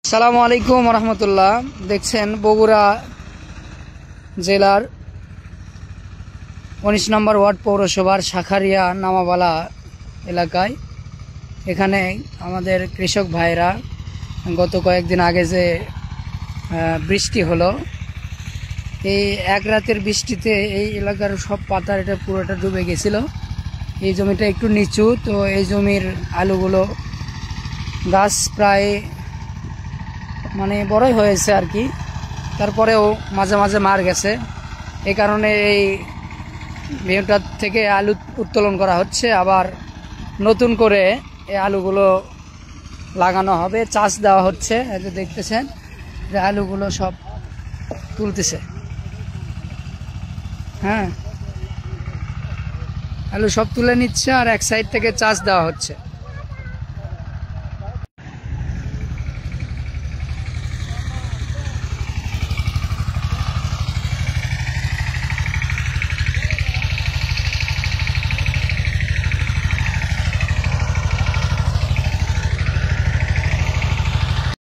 আসসালামু আলাইকুম রহমতুল্লাহ। দেখছেন বগুড়া জেলার ১৯ নম্বর ওয়ার্ড পৌরসভার শাখারিয়া নামাবালা এলাকায়। এখানে আমাদের কৃষক ভাইরা গত কয়েকদিন আগে যে বৃষ্টি হলো, এই এক রাতের বৃষ্টিতে এই এলাকার সব পাতার এটা পুরোটা ডুবে গেছিল। এই জমিটা একটু নিচু, তো এই জমির আলুগুলো গাছ প্রায় বড়ই হয়েছে আর কি, তারপরেও মাঝে মাঝে মার গেছে। এই কারণে এই ভিউটার থেকে আলু উত্তোলন করা হচ্ছে, আবার নতুন করে এই আলুগুলো লাগানো হবে, চাষ দেওয়া হচ্ছে। এই যে দেখতেছেন যে আলুগুলো সব তুলতেছে, হ্যাঁ আলু সব তুলে নিচ্ছে আর এক সাইড থেকে চাষ দেওয়া হচ্ছে।